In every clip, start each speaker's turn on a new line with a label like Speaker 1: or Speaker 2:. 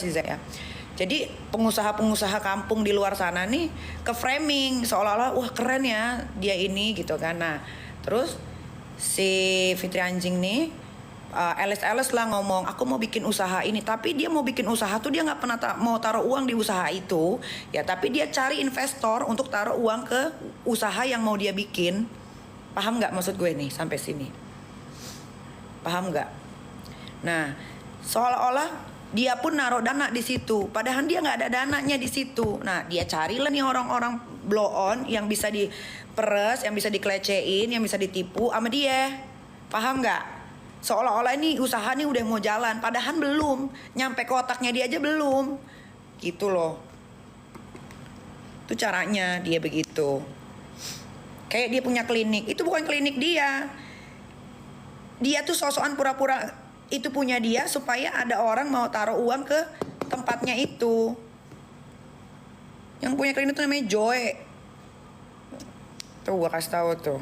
Speaker 1: ya. Jadi pengusaha-pengusaha kampung di luar sana nih ke framing seolah-olah wah keren ya dia ini gitu kan. Nah terus si Fitri Anjing nih LS lah ngomong aku mau bikin usaha ini, tapi dia mau bikin usaha tuh dia nggak pernah mau taruh uang di usaha itu ya, tapi dia cari investor untuk taruh uang ke usaha yang mau dia bikin. Paham nggak maksud gue nih sampai sini? Paham nggak? Nah seolah-olah dia pun naruh dana di situ, padahal dia nggak ada dananya di situ. Nah dia carilah nih orang-orang blow on yang bisa diperes, yang bisa dikelecehin, yang bisa ditipu sama dia. Paham nggak? Seolah-olah ini usaha nih udah mau jalan, padahal belum nyampe ke otaknya dia aja belum. Gitu loh. Itu caranya dia begitu. Kayak dia punya klinik, itu bukan klinik dia. Dia tuh sosokan pura-pura itu punya dia supaya ada orang mau taruh uang ke tempatnya itu. Yang punya klinik itu namanya Joy. Tuh gua kasih tahu tuh.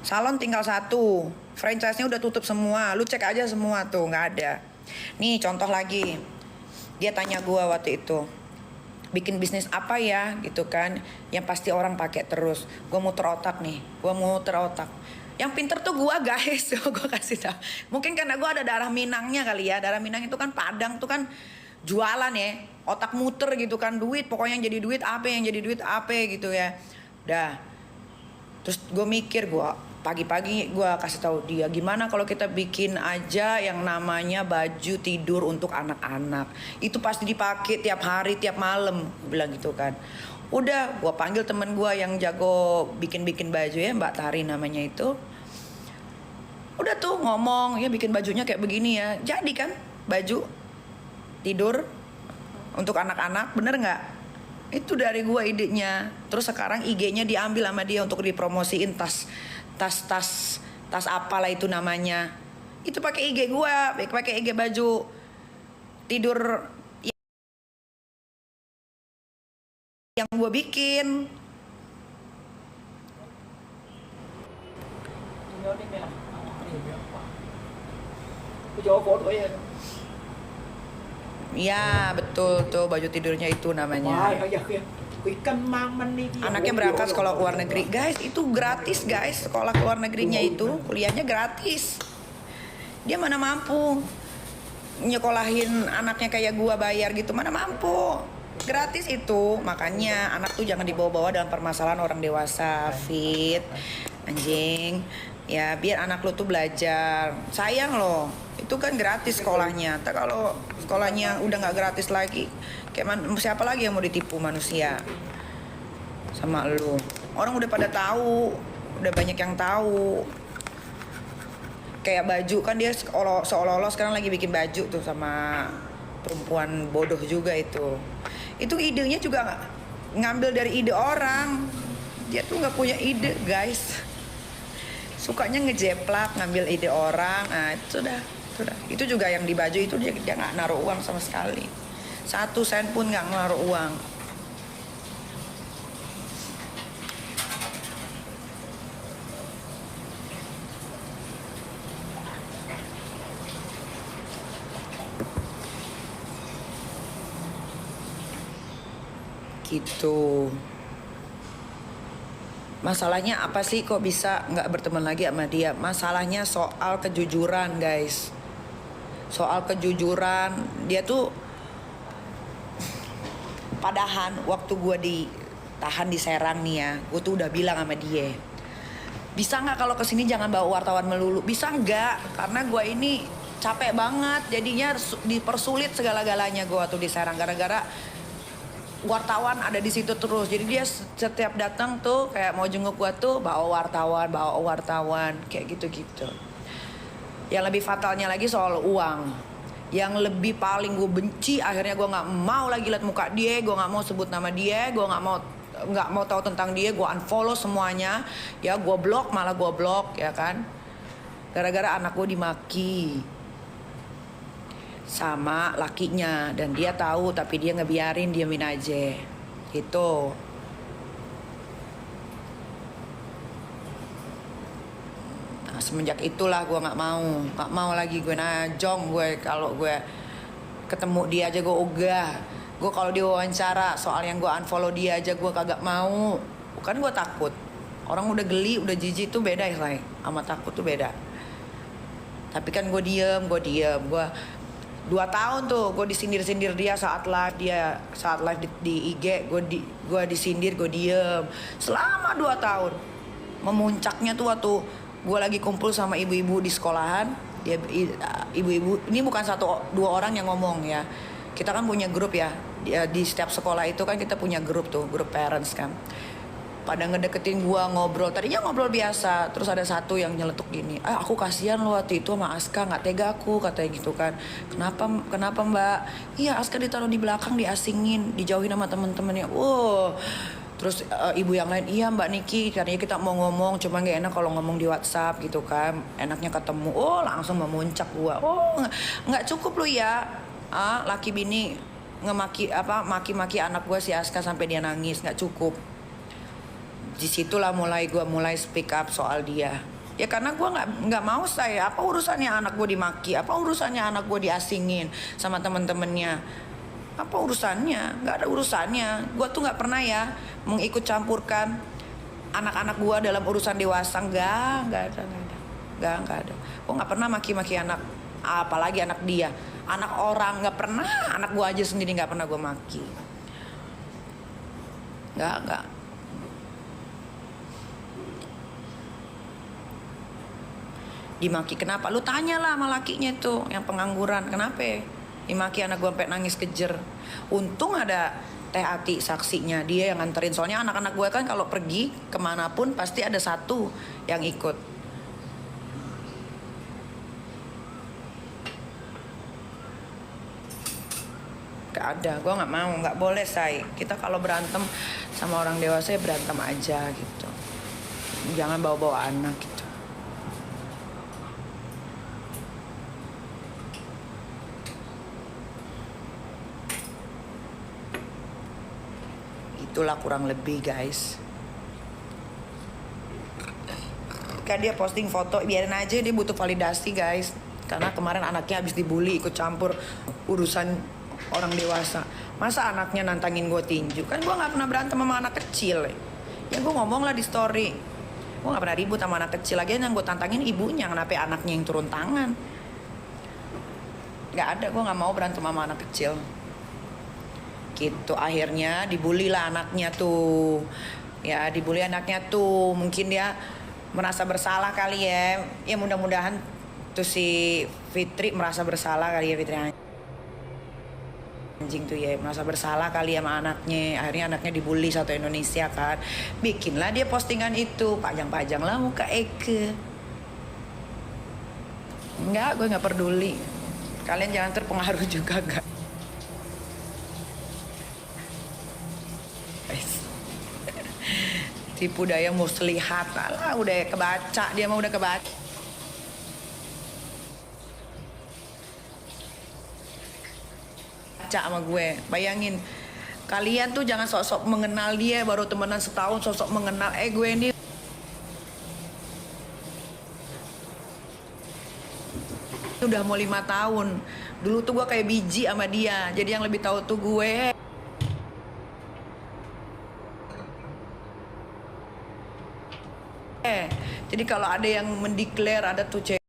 Speaker 1: Salon tinggal satu, franchise-nya udah tutup semua. Lu cek aja semua tuh, nggak ada. Nih contoh lagi. Dia tanya gua waktu itu, bikin bisnis apa ya gitu kan, yang pasti orang pakai terus. Gue muter otak nih, gue muter otak. Yang pinter tuh gue guys, gue kasih tau. Mungkin karena gue ada darah Minangnya kali ya. Darah Minang itu kan Padang tuh kan jualan ya, otak muter gitu kan, duit pokoknya yang jadi duit apa, yang jadi duit apa gitu ya. Udah, terus gue mikir, gue pagi-pagi gue kasih tahu dia, gimana kalau kita bikin aja yang namanya baju tidur untuk anak-anak, itu pasti dipakai tiap hari tiap malam, gue bilang gitu kan. Udah gue panggil temen gue yang jago bikin baju ya, Mbak Tari namanya itu. Udah tuh ngomong ya bikin bajunya kayak begini ya, jadi kan baju tidur untuk anak-anak, bener nggak? Itu dari gue idenya. Terus sekarang IG-nya diambil sama dia untuk dipromosiin tas apalah itu namanya. Itu pakai IG gua, pakai IG baju tidur yang gua bikin. Ya betul tuh baju tidurnya itu namanya. Anaknya berangkat sekolah ke luar negeri, guys. Itu gratis guys, sekolah ke luar negerinya itu kuliahnya gratis. Dia mana mampu nyekolahin anaknya kayak gua bayar gitu, mana mampu. Gratis itu. Makanya anak tuh jangan dibawa-bawa dalam permasalahan orang dewasa. Fit anjing ya, biar anak lu tuh belajar. Sayang loh, itu kan gratis sekolahnya. Tapi kalau sekolahnya udah nggak gratis lagi, kayak siapa lagi yang mau ditipu manusia sama lu? Orang udah pada tahu, udah banyak yang tahu. Kayak baju kan dia seolah-olah sekarang lagi bikin baju tuh sama perempuan bodoh juga itu. Itu idenya juga ngambil dari ide orang. Dia tuh nggak punya ide guys. Sukanya ngejeplak, ngambil ide orang. Nah itu sudah. Itu juga yang di baju itu dia nggak naruh uang sama sekali. 1 sen pun nggak naruh uang. Gitu. Masalahnya apa sih kok bisa nggak berteman lagi sama dia? Masalahnya soal kejujuran guys. Soal kejujuran. Dia tuh padahal waktu gue ditahan di Serang nih ya, gue tuh udah bilang sama dia, bisa nggak kalau kesini jangan bawa wartawan melulu? Bisa nggak? Karena gue ini capek banget, jadinya dipersulit segala-galanya gue tuh di Serang gara-gara wartawan ada di situ terus. Jadi dia setiap datang tuh kayak mau jenguk gua tuh bawa wartawan kayak gitu-gitu. Yang lebih fatalnya lagi soal uang. Yang lebih paling gue benci, akhirnya gue nggak mau lagi liat muka dia, gue nggak mau sebut nama dia, gue nggak mau tahu tentang dia, gue unfollow semuanya, ya gue blok, malah gue blok ya kan. Gara-gara anak gue dimaki sama lakinya dan dia tahu tapi dia ngebiarin, diamin aja gitu. semenjak itulah gue nggak mau lagi gue najong. Gue kalau gue ketemu dia aja gue ogah. Gue kalau dia wawancara soal yang gue unfollow dia aja gue kagak mau. Bukan gue takut. Orang udah geli, udah jijik tuh beda ya, say. Sama takut tuh beda. Tapi kan gue diem. Gue 2 tahun tuh gue disindir-sindir dia saat live di IG. Gue disindir, gue diem selama 2 tahun. Memuncaknya tuh waktu gue lagi kumpul sama ibu-ibu di sekolahan. Ibu-ibu ini bukan 1-2 orang yang ngomong ya. Kita kan punya grup ya. Di setiap sekolah itu kan kita punya grup tuh, grup parents kan. Pada ngedeketin gua ngobrol, tadinya ngobrol biasa, terus ada satu yang nyeletuk gini, aku kasihan lo waktu itu sama Aska, nggak tega aku, katanya gitu kan. Kenapa mbak? Iya, Aska ditaruh di belakang, diasingin, dijauhin sama temen-temennya. Wow. Terus ibu yang lain, iya mbak Niki, karena kita mau ngomong, cuma nggak enak kalau ngomong di WhatsApp gitu kan, enaknya ketemu. Oh, langsung memuncak gua. Oh, nggak cukup lo ya, laki bini maki-maki anak gua si Aska sampai dia nangis, nggak cukup. Disitulah gue mulai speak up soal dia. Ya karena gue nggak mau, saya apa urusannya anak gue dimaki, apa urusannya anak gue diasingin sama temen-temennya, apa urusannya? Nggak ada urusannya. Gue tuh nggak pernah ya mengikut campurkan anak-anak gue dalam urusan dewasa. Nggak ada. Gue nggak pernah maki-maki anak, apalagi anak dia, anak orang. Nggak pernah. Anak gue aja sendiri nggak pernah gue maki. Nggak. Dimaki kenapa? Lu tanyalah sama lakinya itu yang pengangguran, kenapa dimaki anak gue sampai nangis kejer. Untung ada Teh Ati saksinya, dia yang nganterin. Soalnya anak-anak gue kan kalau pergi kemanapun pasti ada satu yang ikut. Gak ada, gue nggak mau, nggak boleh, say. Kita kalau berantem sama orang dewasa ya berantem aja gitu, jangan bawa-bawa anak gitu. Itulah kurang lebih, guys. Kan dia posting foto, biarin aja, dia butuh validasi, guys. Karena kemarin anaknya habis dibully, ikut campur urusan orang dewasa. Masa anaknya nantangin gue tinju? Kan gue nggak pernah berantem sama anak kecil. Ya gue ngomong lah di story, gue nggak pernah ribut sama anak kecil. Lagi yang gue tantangin ibunya, kenapa anaknya yang turun tangan? Nggak ada, gue nggak mau berantem sama anak kecil. Gitu, akhirnya dibully lah anaknya tuh. Ya dibully anaknya tuh, mungkin dia merasa bersalah kali ya. Ya mudah-mudahan tuh si Fitri merasa bersalah kali ya, Fitri anjing tuh ya, merasa bersalah kali sama anaknya. Akhirnya anaknya dibully satu Indonesia kan. Bikinlah dia postingan itu, pajang-pajang lah muka Eke. Enggak, gue nggak peduli. Kalian jangan terpengaruh juga, gak? Tipu daya muslihat lah, udah kebaca, dia mah udah kebaca sama gue. Bayangin, kalian tuh jangan sok-sok mengenal dia, baru temenan setahun sok-sok mengenal. Gue ini udah mau 5 tahun. Dulu tuh gue kayak biji sama dia, jadi yang lebih tahu tuh gue. Jadi kalau ada yang mendeklar ada tuh cewek